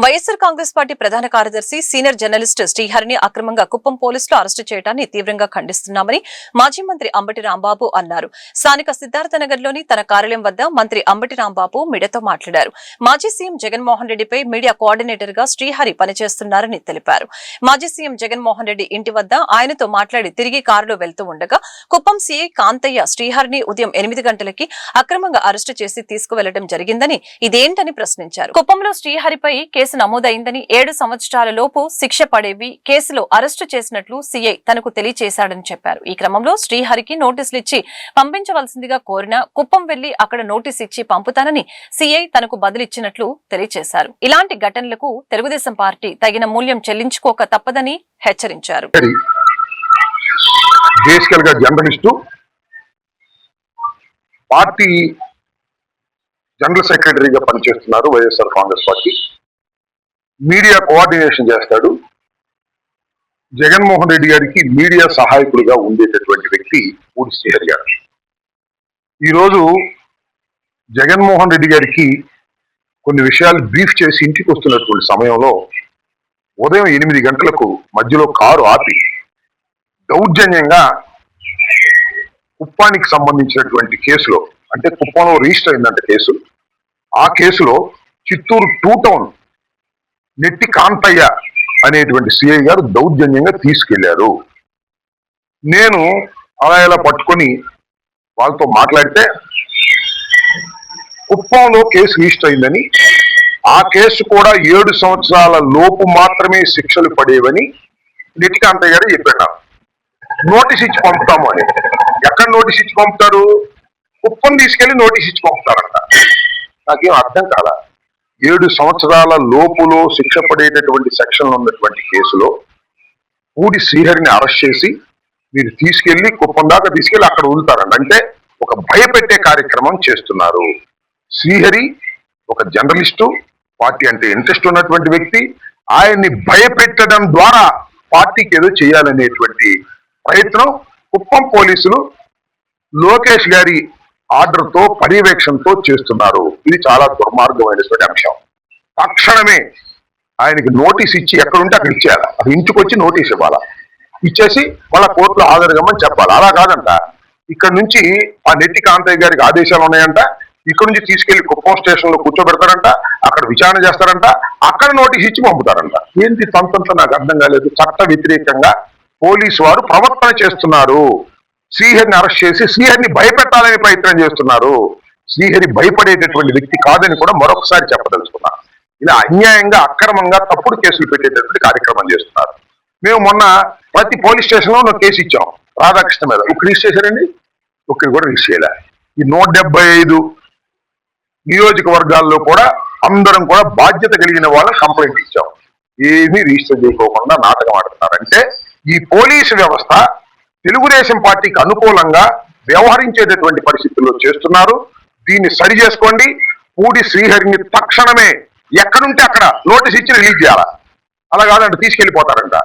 YSR Congress party ప్రధాన కార్యదర్శి senior journalist శ్రీహరిని అక్రమంగా కుప్పం పోలీసులు అరెస్టు చేయడాన్ని తీవ్రంగా ఖండిస్తున్నామని మాజీ మంత్రి అంబటి రాంబాబు అన్నారు. స్థానిక సిద్ధార్థనగర్లోని తన కార్యాలయం వద్ద మంత్రి అంబటి రాంబాబు మీడియాతో మాట్లాడారు. మాజీ సీఎం జగన్మోహన్ రెడ్డిపై మీడియా కోఆర్డినేటర్ గా శ్రీహరి పనిచేస్తున్నారని తెలిపారు. మాజీ సీఎం జగన్మోహన్ రెడ్డి ఇంటి వద్ద ఆయనతో మాట్లాడి తిరిగి కారులో వెళ్తూ ఉండగా కుప్పం సీఐ కాంతయ్య శ్రీహరిని ఉదయం 8 గంటలకి అక్రమంగా అరెస్టు చేసి తీసుకువెళ్లడం జరిగిందని ఇదేంటని ప్రశ్నించారు. కుప్పంలో శ్రీహరిపై కేసు నమోదైందని 7 సంవత్సరాల లోపు శిక్ష పడేవి కేసులో అరెస్టు చేసినట్లు సీఐ తనకు తెలియజేశాడని చెప్పారు. ఈ క్రమంలో శ్రీహరికి నోటీసులు ఇచ్చి పంపించవలసిందిగా కోరినా కుప్పం వెళ్లి అక్కడ నోటీసు ఇచ్చి పంపుతానని సీఐ తనకు బదులిచ్చినట్లు తెలియజేశారు. ఇలాంటి ఘటనలకు తెలుగుదేశం పార్టీ తగిన మూల్యం చెల్లించుకోక తప్పదని హెచ్చరించారు. పార్టీ జనరల్ సెక్రటరీగా పనిచేస్తున్నారు. YSR Congress party media coordination చేస్తాడు. జగన్మోహన్ రెడ్డి గారికి మీడియా సహాయకుడిగా ఉండేటటువంటి వ్యక్తి పూడి శ్రీహరి గారు. ఈరోజు జగన్మోహన్ రెడ్డి గారికి కొన్ని విషయాలు బ్రీఫ్ చేసి ఇంటికి వస్తున్నటువంటి సమయంలో ఉదయం 8 గంటలకు మధ్యలో కారు ఆపి దౌర్జన్యంగా కుప్పానికి సంబంధించినటువంటి కేసులో, అంటే కుప్పంలో రిజిస్టర్ అయిందంట కేసు, ఆ కేసులో చిత్తూరు 2 టౌన్ నెట్టి కాంతయ్య అనేటువంటి సిఐ గారు దౌర్జన్యంగా తీసుకెళ్లారు. నేను అలా ఇలా పట్టుకొని వాళ్ళతో మాట్లాడితే కుప్పంలో కేసు రిజిస్టర్ అయిందని, ఆ కేసు కూడా 7 సంవత్సరాల లోపు మాత్రమే శిక్షలు పడేవని నెట్టి కాంతయ్య గారు చెప్పారు. నోటీస్ ఇచ్చి పంపుతాము అని. ఎక్కడ నోటీస్ ఇచ్చి పంపుతారు? కుప్పం తీసుకెళ్లి నోటీస్ ఇచ్చి పంపుతారంట. నాకేం అర్థం కాల. 7 సంవత్సరాల లోపులో శిక్ష పడేటటువంటి సెక్షన్లు ఉన్నటువంటి కేసులో పూడి శ్రీహరిని అరెస్ట్ చేసి మీరు తీసుకెళ్లి కుప్పం దాకా తీసుకెళ్లి అక్కడ వదులుతారంట. అంటే ఒక భయపెట్టే కార్యక్రమం చేస్తున్నారు. శ్రీహరి ఒక జర్నలిస్టు, పార్టీ అంటే ఇంట్రెస్ట్ ఉన్నటువంటి వ్యక్తి. ఆయన్ని భయపెట్టడం ద్వారా పార్టీకి ఏదో చేయాలనేటువంటి ప్రయత్నం కుప్పం పోలీసులు లోకేష్ గారి ఆర్డర్తో పర్యవేక్షణతో చేస్తున్నారు. ఇది చాలా దుర్మార్గమైనటువంటి అంశం. తక్షణమే ఆయనకి నోటీస్ ఇచ్చి ఎక్కడుంటే అక్కడ ఇచ్చేయాలి. అది ఇంటికి వచ్చి నోటీస్ ఇవ్వాలా, ఇచ్చేసి వాళ్ళ కోర్టులో హాజరుగమ్మని చెప్పాలి. అలా కాదంట, ఇక్కడ నుంచి ఆ నెట్టి కాంతయ్య గారికి ఆదేశాలు ఉన్నాయంట, ఇక్కడ నుంచి తీసుకెళ్లి కుప్పం స్టేషన్ లో కూర్చోబెడతారంట, అక్కడ విచారణ చేస్తారంట, అక్కడ నోటీస్ ఇచ్చి పంపుతారంట. ఏంటి తంతంతో నాకు అర్థం కాలేదు. చట్ట వ్యతిరేకంగా పోలీసు వారు ప్రవర్తన చేస్తున్నారు. శ్రీహరిని అరెస్ట్ చేసి శ్రీహరిని భయపెట్టాలని ప్రయత్నం చేస్తున్నారు. శ్రీహరి భయపడేటటువంటి వ్యక్తి కాదని కూడా మరొకసారి చెప్పదలుచుకున్నారు. ఇలా అన్యాయంగా అక్రమంగా తప్పుడు కేసులు పెట్టేటటువంటి కార్యక్రమం చేస్తున్నారు. మేము మొన్న ప్రతి పోలీస్ స్టేషన్ లో కేసు ఇచ్చాం రాధాకృష్ణ మీద. ఒక రిజిస్టర్ చేశారండి, ఒక్కరి కూడా రిజిస్టర్ చేయలే. ఈ 175 నియోజకవర్గాల్లో కూడా అందరం కూడా బాధ్యత కలిగిన వాళ్ళ కంప్లైంట్ ఇచ్చాం. ఏమీ రిజిస్టర్ చేయకోకుండా నాటకం ఆడుతున్నారంటే ఈ పోలీసు వ్యవస్థ తెలుగుదేశం పార్టీకి అనుకూలంగా వ్యవహరించేటటువంటి పరిస్థితుల్లో చేస్తున్నారు. దీన్ని సరి చేసుకోండి. పూడి శ్రీహరిని తక్షణమే ఎక్కడుంటే అక్కడ నోటీస్ ఇచ్చి రిలీజ్ చేయాలా. అలా కాదంటే తీసుకెళ్లిపోతారంట.